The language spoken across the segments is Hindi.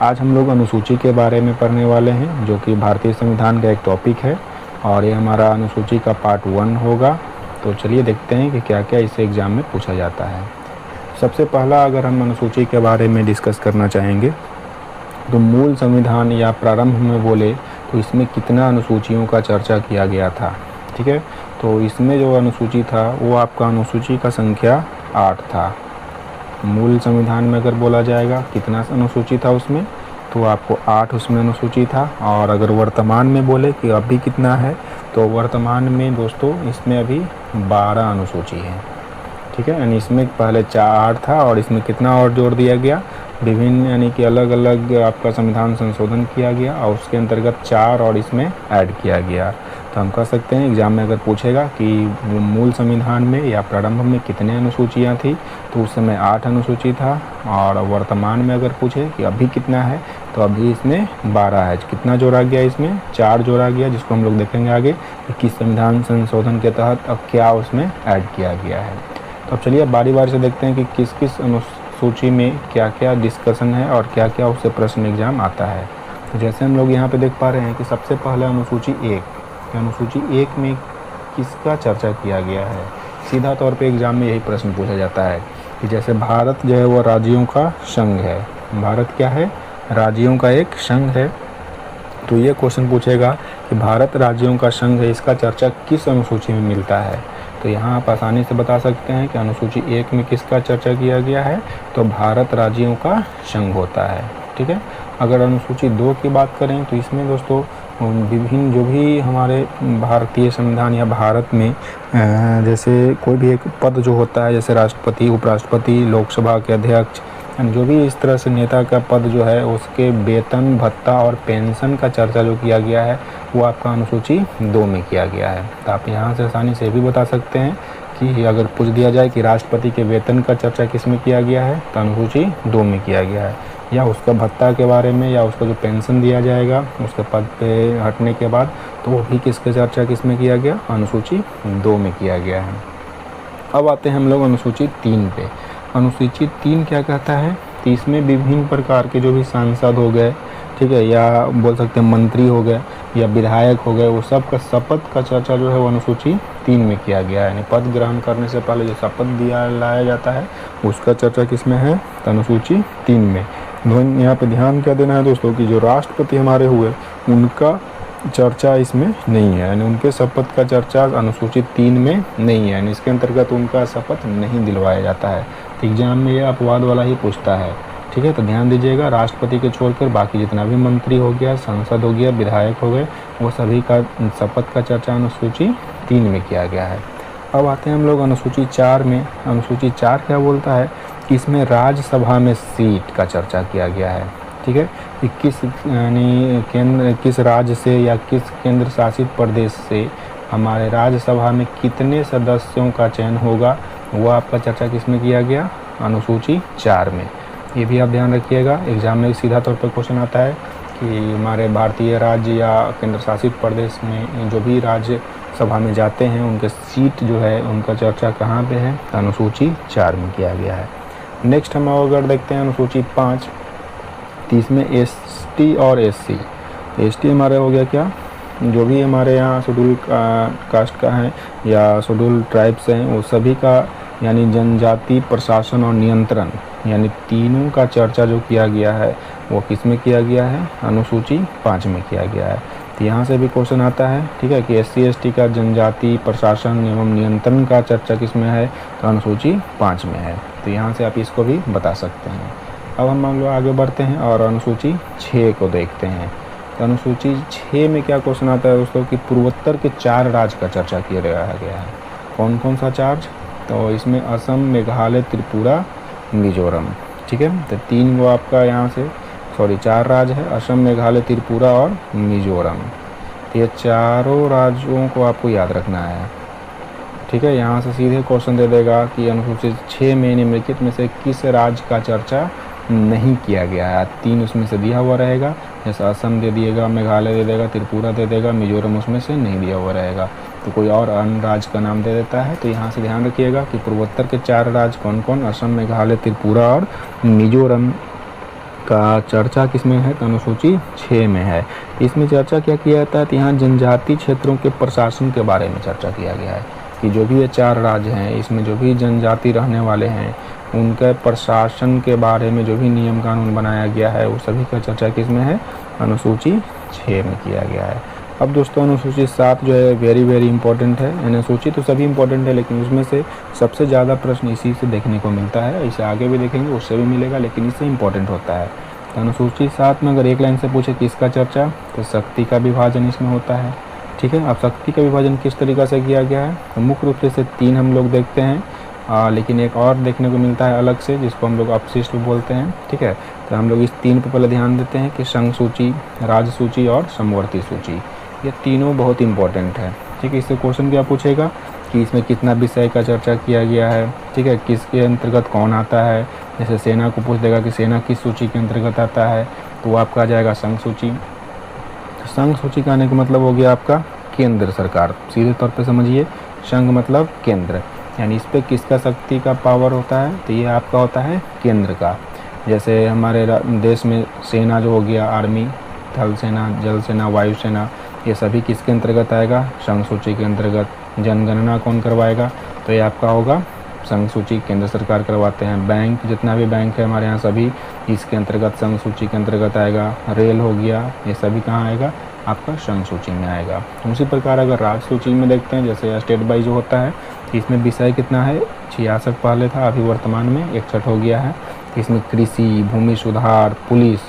आज हम लोग अनुसूची के बारे में पढ़ने वाले हैं, जो कि भारतीय संविधान का एक टॉपिक है और ये हमारा अनुसूची का पार्ट 1 होगा। तो चलिए देखते हैं कि क्या क्या इस एग्ज़ाम में पूछा जाता है। सबसे पहला अगर हम अनुसूची के बारे में डिस्कस करना चाहेंगे तो मूल संविधान या प्रारंभ में बोले तो इसमें कितना अनुसूचियों का चर्चा किया गया था। ठीक है, तो इसमें जो अनुसूची था वो आपका अनुसूची का संख्या 8 था। मूल संविधान में अगर बोला जाएगा कितना अनुसूची था उसमें, तो आपको 8 उसमें अनुसूची था। और अगर वर्तमान में बोले कि अभी कितना है, तो वर्तमान में दोस्तों इसमें अभी 12 अनुसूची है। ठीक है, यानी इसमें पहले 8 था और इसमें कितना और जोड़ दिया गया, विभिन्न यानी कि अलग अलग आपका संविधान संशोधन किया गया और उसके अंतर्गत 4 और इसमें ऐड किया गया। तो हम कह सकते हैं एग्ज़ाम में अगर पूछेगा कि मूल संविधान में या प्रारंभ में कितने अनुसूचियाँ थी, तो उस समय 8 अनुसूची था। और वर्तमान में अगर पूछे कि अभी कितना है, तो अभी इसमें 12 है। कितना जोड़ा गया, इसमें 4 जोड़ा गया, जिसको हम लोग देखेंगे आगे कि किस संविधान संशोधन के तहत अब क्या उसमें ऐड किया गया है। तो अब चलिए बारी बारी से देखते हैं कि किस किस अनुसूची में क्या क्या डिस्कशन है और क्या क्या उससे प्रश्न एग्जाम आता है। तो जैसे हम लोग यहाँ पे देख पा रहे हैं कि सबसे पहले अनुसूची 1, अनुसूची 1 में किसका चर्चा किया गया है। सीधा तौर पे एग्ज़ाम में यही प्रश्न पूछा जाता है कि जैसे भारत जो है वो राज्यों का संघ है। भारत क्या है, राज्यों का एक संघ है। तो ये क्वेश्चन पूछेगा कि भारत राज्यों का संघ है, इसका चर्चा किस अनुसूची में मिलता है। तो यहाँ आप आसानी से बता सकते हैं कि अनुसूची 1 में किसका चर्चा किया गया है, तो भारत राज्यों का संघ होता है। ठीक है, अगर अनुसूची 2 की बात करें तो इसमें दोस्तों विभिन्न जो भी हमारे भारतीय संविधान या भारत में जैसे कोई भी एक पद जो होता है, जैसे राष्ट्रपति, उपराष्ट्रपति, लोकसभा के अध्यक्ष, जो भी इस तरह से नेता का पद जो है, उसके वेतन, भत्ता और पेंशन का चर्चा जो किया गया है वो आपका अनुसूची 2 में किया गया है। तो आप यहाँ से आसानी से भी बता सकते हैं कि अगर पूछ दिया जाए कि राष्ट्रपति के वेतन का चर्चा किस में किया गया है, तो अनुसूची 2 में किया गया है। या उसका भत्ता के बारे में या उसका जो पेंशन दिया जाएगा उसके पद पे हटने के बाद, तो वो भी किसके चर्चा किस में किया गया, अनुसूची 2 में किया गया है। अब आते हैं हम लोग अनुसूची 3 पे। अनुसूची 3 क्या कहता है कि इसमें विभिन्न प्रकार के जो भी सांसद हो गए, ठीक है, या बोल सकते हैं मंत्री हो गए या विधायक हो गए, वो सब का शपथ का चर्चा जो है वो अनुसूची 3 में किया गया है। यानी पद ग्रहण करने से पहले जो शपथ लाया जाता है उसका चर्चा किस में है, तो अनुसूची 3 में। यहाँ पे ध्यान क्या देना है दोस्तों कि जो राष्ट्रपति हमारे हुए उनका चर्चा इसमें नहीं है, यानी उनके शपथ का चर्चा अनुसूचित 3 में नहीं है, यानी इसके अंतर्गत उनका शपथ नहीं दिलवाया जाता है। तो एग्जाम में ये अपवाद वाला ही पूछता है। ठीक है, तो ध्यान दीजिएगा, राष्ट्रपति के छोड़कर बाकी जितना भी मंत्री हो गया, सांसद हो गया, विधायक हो गए, वो सभी का शपथ का चर्चा अनुसूची 3 में किया गया है। अब आते हैं हम लोग अनुसूची 4 में। अनुसूची 4 क्या बोलता है कि इसमें राज्यसभा में सीट का चर्चा किया गया है। ठीक है, कि किस राज्य से या किस केंद्र शासित प्रदेश से हमारे राज्यसभा में कितने सदस्यों का चयन होगा, वो आपका चर्चा किस में किया गया, अनुसूची 4 में। ये भी आप ध्यान रखिएगा, एग्जाम में सीधा तौर पर क्वेश्चन आता है कि हमारे भारतीय राज्य या केंद्र शासित प्रदेश में जो भी राज्य सभा में जाते हैं उनके सीट जो है उनका चर्चा कहाँ पे है, अनुसूची 4 में किया गया है। नेक्स्ट हम अगर देखते हैं अनुसूची 5, तो इसमें एसटी और एससी। एसटी हमारे हो गया क्या, जो भी हमारे यहाँ शेड्यूल कास्ट का है या शेड्यूल ट्राइब्स हैं, वो सभी का यानी जनजाति प्रशासन और नियंत्रण, यानी तीनों का चर्चा जो किया गया है वो किस में किया गया है, अनुसूची 5 में किया गया है। तो यहाँ से भी क्वेश्चन आता है, ठीक है, कि एससी एसटी का जनजाति प्रशासन एवं नियंत्रण का चर्चा किस में है, तो अनुसूची 5 में है। तो यहाँ से आप इसको भी बता सकते हैं। अब हम लोग आगे बढ़ते हैं और अनुसूची 6 को देखते हैं। तो अनुसूची 6 में क्या क्वेश्चन आता है दोस्तों कि पूर्वोत्तर के 4 राज्य का चर्चा किया गया है। कौन कौन सा 4, तो इसमें असम, मेघालय, त्रिपुरा, मिजोरम। ठीक है, तो 3 वो आपका यहाँ से 4 राज्य है, असम, मेघालय, त्रिपुरा और मिजोरम। तो ये चारों राज्यों को आपको याद रखना है। ठीक है, यहाँ से सीधे क्वेश्चन दे देगा कि अनुसूचित 6 में निम्नलिखित में से किस राज्य का चर्चा नहीं किया गया है। 3 उसमें से दिया हुआ रहेगा, जैसे असम दे दिएगा, मेघालय दे देगा, त्रिपुरा दे देगा, मिजोरम उसमें से नहीं दिया हुआ रहेगा, तो कोई और अन्य राज्य का नाम दे देता है। तो यहाँ से ध्यान रखिएगा कि पूर्वोत्तर के 4 राज्य कौन कौन, असम, मेघालय, त्रिपुरा और मिजोरम का चर्चा किसमें है? तो अनुसूची 6 में है। इसमें चर्चा क्या किया जाता है? तो यहाँ जनजातीय क्षेत्रों के प्रशासन के बारे में चर्चा किया गया है कि जो भी ये 4 राज्य हैं, इसमें जो भी जनजाति रहने वाले हैं, उनके प्रशासन के बारे में जो भी नियम कानून बनाया गया है, वो सभी का चर्चा किसमें है? अनुसूची 6 में किया गया है। अब दोस्तों अनुसूची 7 जो है वेरी इंपॉर्टेंट है। अनुसूची तो सभी इंपॉर्टेंट है, लेकिन उसमें से सबसे ज़्यादा प्रश्न इसी से देखने को मिलता है। इसे आगे भी देखेंगे, उससे भी मिलेगा, लेकिन इससे इम्पोर्टेंट होता है। तो अनुसूची 7 में अगर एक लाइन से पूछे किसका चर्चा, तो शक्ति का विभाजन इसमें होता है। ठीक है, अब शक्ति का विभाजन किस तरीक़ा से किया गया है? तो मुख्य रूप से 3 हम लोग देखते हैं, लेकिन एक और देखने को मिलता है अलग से, जिसको हम लोग अपशिष्ट बोलते हैं। ठीक है, तो हम लोग इस 3 पर पहले ध्यान देते हैं कि संघ सूची, राज्य सूची और समवर्ती सूची, ये तीनों बहुत इंपॉर्टेंट है। ठीक है, इससे क्वेश्चन क्या पूछेगा कि इसमें कितना विषय का चर्चा किया गया है। ठीक है, किसके अंतर्गत कौन आता है। जैसे सेना को पूछ देगा कि सेना किस सूची के अंतर्गत आता है, तो वो आपका आ जाएगा संघ सूची। तो संघ सूची का आने का मतलब हो गया आपका केंद्र सरकार। सीधे तौर पे समझिए, संघ मतलब केंद्र, यानी इस पर किसका शक्ति का पावर होता है? तो ये आपका होता है केंद्र का। जैसे हमारे देश में सेना जो हो गया, आर्मी, थल सेना, जल सेना, वायु सेना, ये सभी किसके अंतर्गत आएगा? संघ सूची के अंतर्गत। जनगणना कौन करवाएगा? तो ये आपका होगा संघ सूची, केंद्र सरकार करवाते हैं। बैंक, जितना भी बैंक है हमारे यहाँ, सभी इसके अंतर्गत संघ सूची के अंतर्गत आएगा। रेल हो गया, ये सभी कहाँ आएगा? आपका संघ सूची में आएगा। उसी प्रकार अगर राज्य सूची में देखते हैं, जैसे स्टेट बाई जो होता है, इसमें विषय कितना है? 66 पहले था, अभी वर्तमान में 61 हो गया है। इसमें कृषि, भूमि सुधार, पुलिस,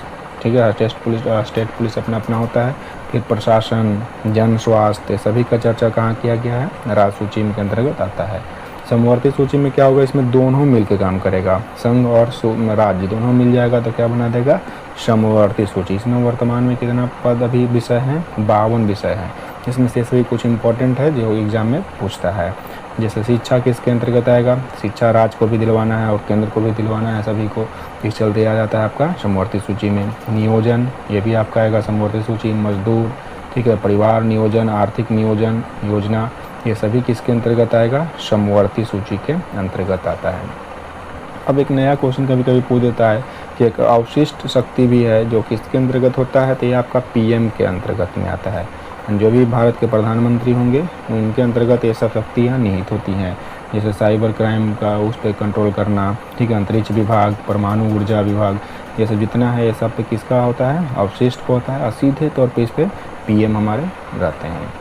ठीक है, स्टेट पुलिस अपना अपना होता है। फिर प्रशासन, जन स्वास्थ्य, सभी का चर्चा कहाँ किया गया है? राज्य सूची के अंतर्गत आता है। समवर्ती सूची में क्या होगा? इसमें दोनों मिलकर काम करेगा, संघ और राज्य दोनों मिल जाएगा, तो क्या बना देगा? समवर्ती सूची। इसमें वर्तमान में कितना पद अभी विषय हैं? 52 विषय हैं। इसमें से सभी कुछ इंपॉर्टेंट है जो एग्जाम में पूछता है। जैसे शिक्षा किसके अंतर्गत आएगा? शिक्षा राज्य को भी दिलवाना है और केंद्र को भी दिलवाना है, सभी को, इस चलते आ जाता है आपका समवर्ती सूची में। नियोजन, ये भी आपका आएगा समवर्ती सूची। मजदूर, ठीक है, परिवार नियोजन, आर्थिक नियोजन योजना, ये सभी किसके अंतर्गत आएगा? समवर्ती सूची के अंतर्गत आता है। अब एक नया क्वेश्चन कभी कभी पूछ देता है कि एक अवशिष्ट शक्ति भी है, जो किसके अंतर्गत होता है? तो ये आपका पीएम के अंतर्गत में आता है। जो भी भारत के प्रधानमंत्री होंगे उनके अंतर्गत ये सब शक्तियाँ निहित होती हैं। जैसे साइबर क्राइम का उस पर कंट्रोल करना, ठीक है, अंतरिक्ष विभाग, परमाणु ऊर्जा विभाग, ये सब जितना है ये सब पे किसका होता है? अवशिष्ट को होता है। और सीधे तौर पे इस पर पीएम हमारे रहते हैं।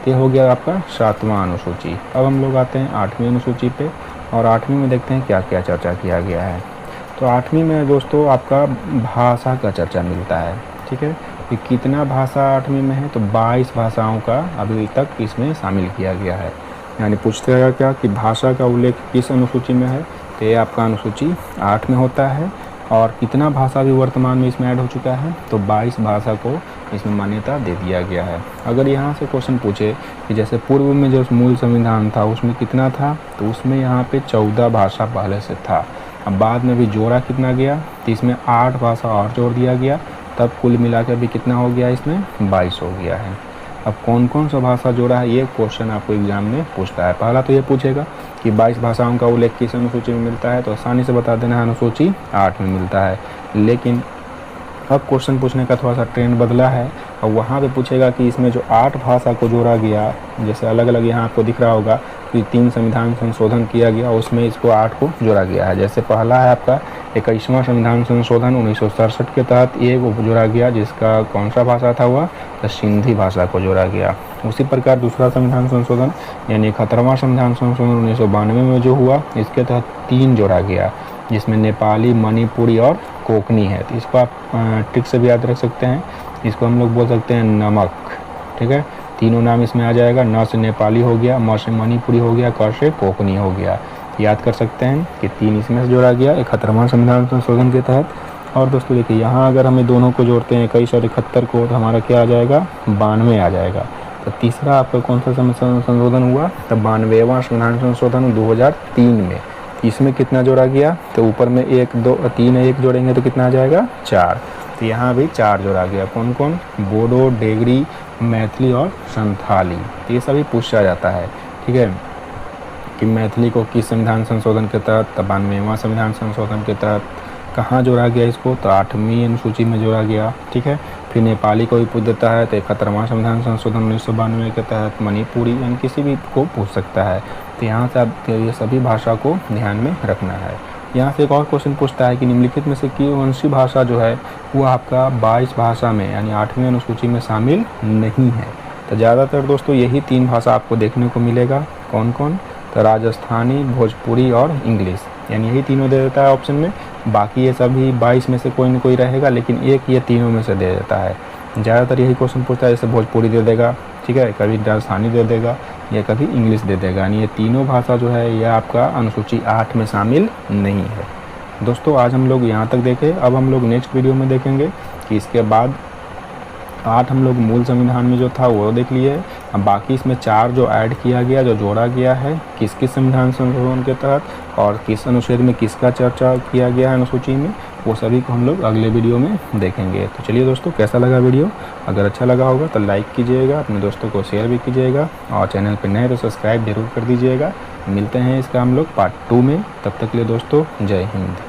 ये हो गया आपका 7वां अनुसूची। अब हम लोग आते हैं 8वीं अनुसूची पे, और 8वीं में देखते हैं क्या क्या चर्चा किया गया है। तो 8वीं में दोस्तों आपका भाषा का चर्चा मिलता है। ठीक है, कि कितना भाषा 8वीं में है? तो 22 भाषाओं का अभी तक इसमें शामिल किया गया है। यानी पूछते हैं क्या कि भाषा का उल्लेख किस अनुसूची में है? तो ये आपका अनुसूची 8 में होता है। और कितना भाषा भी वर्तमान में इसमें ऐड हो चुका है? तो 22 भाषा को इसमें मान्यता दे दिया गया है। अगर यहाँ से क्वेश्चन पूछे कि जैसे पूर्व में जो मूल संविधान था उसमें कितना था? तो उसमें यहाँ पे 14 भाषा पहले से था। अब बाद में भी जोड़ा कितना गया? तो इसमें 8 भाषा और जोड़ दिया गया, तब कुल मिला के भी कितना हो गया? इसमें 22 हो गया है। अब कौन कौन सा भाषा जोड़ा है, ये क्वेश्चन आपको एग्जाम में पूछता है। पहला तो ये पूछेगा कि 22 भाषाओं का उल्लेख किस अनुसूची में मिलता है? तो आसानी से बता देना है, अनुसूची 8 में मिलता है। लेकिन अब क्वेश्चन पूछने का थोड़ा सा ट्रेंड बदला है, और वहाँ पे पूछेगा कि इसमें जो 8 भाषा को जोड़ा गया, जैसे अलग अलग यहाँ आपको दिख रहा होगा कि 3 संविधान संशोधन किया गया, उसमें इसको 8 को जोड़ा गया है। जैसे पहला है आपका 21वां संविधान संशोधन 1967 के तहत एक जोड़ा गया, जिसका कौन सा भाषा था? हुआ तो सिंधी भाषा को जोड़ा गया। उसी प्रकार दूसरा संविधान संशोधन यानी 71वां संविधान संशोधन 1992 में जो हुआ, इसके तहत 3 जोड़ा गया, जिसमें नेपाली, मणिपुरी और कोंकणी है। तो इसको आप ट्रिक से भी याद रख सकते हैं। इसको हम लोग बोल सकते हैं नमक। ठीक है, तीनों नाम इसमें आ जाएगा। न से नेपाली हो गया, म से मणिपुरी हो गया, क से कोंकणी हो गया। याद कर सकते हैं कि 3 इसमें से जोड़ा गया 71वां संविधान संशोधन के तहत। और दोस्तों देखिए, यहाँ अगर हमें दोनों को जोड़ते हैं 21 और 71 को, तो हमारा क्या आ जाएगा? 92 आ जाएगा। तो तीसरा आपका कौन सा संशोधन हुआ? तो 92वां संविधान संशोधन 2003 में। इसमें कितना जोड़ा गया? तो ऊपर में 1 2 3 1 जोड़ेंगे तो कितना आ जाएगा? 4। तो यहाँ भी 4 जोड़ा गया। कौन कौन? बोडो, डेगरी, मैथिली और संथाली। तो ये सभी पूछा जाता है। ठीक है, कि मैथिली को किस संविधान संशोधन के तहत? 92वां संविधान संशोधन के तहत। कहाँ जोड़ा गया इसको, तो 8वीं अनुसूची में जोड़ा गया, ठीक है। फिर नेपाली को भी पूछ देता है, तो 71वां संविधान संशोधन 1992 के तहत मणिपुरी यानी किसी भी को पूछ सकता है। तो यहाँ से आप ये सभी भाषा को ध्यान में रखना है। यहाँ से एक और क्वेश्चन पूछता है कि निम्नलिखित में से कौन सी भाषा जो है वो आपका 22 भाषा में यानी 8वीं अनुसूची में शामिल नहीं है। तो ज़्यादातर दोस्तों यही 3 भाषा आपको देखने को मिलेगा। कौन कौन, तो राजस्थानी, भोजपुरी और इंग्लिश, यानी यही तीनों दे देता है ऑप्शन में। बाकी ये सभी 22 में से कोई न कोई रहेगा, लेकिन एक ये तीनों में से दे देता है। ज़्यादातर यही क्वेश्चन पूछता है, जैसे भोजपुरी दे देगा, ठीक है, कभी राजस्थानी दे देगा या कभी इंग्लिश दे देगा, यानी ये तीनों भाषा जो है ये आपका अनुसूची 8 में शामिल नहीं है। दोस्तों आज हम लोग यहाँ तक देखे, अब हम लोग नेक्स्ट वीडियो में देखेंगे कि इसके बाद 8 हम लोग मूल संविधान में जो था वो देख लिए। अब बाकी इसमें 4 जो ऐड किया गया, जो जोड़ा गया है किस किस संविधान संशोधन के तहत और किस अनुच्छेद में किसका चर्चा किया गया है अनुसूची में, वो सभी को हम लोग अगले वीडियो में देखेंगे। तो चलिए दोस्तों, कैसा लगा वीडियो? अगर अच्छा लगा होगा तो लाइक कीजिएगा, अपने दोस्तों को शेयर भी कीजिएगा और चैनल पर नए तो सब्सक्राइब जरूर कर दीजिएगा। मिलते हैं इसका हम लोग पार्ट 2 में, तब तक के लिए दोस्तों जय हिंद।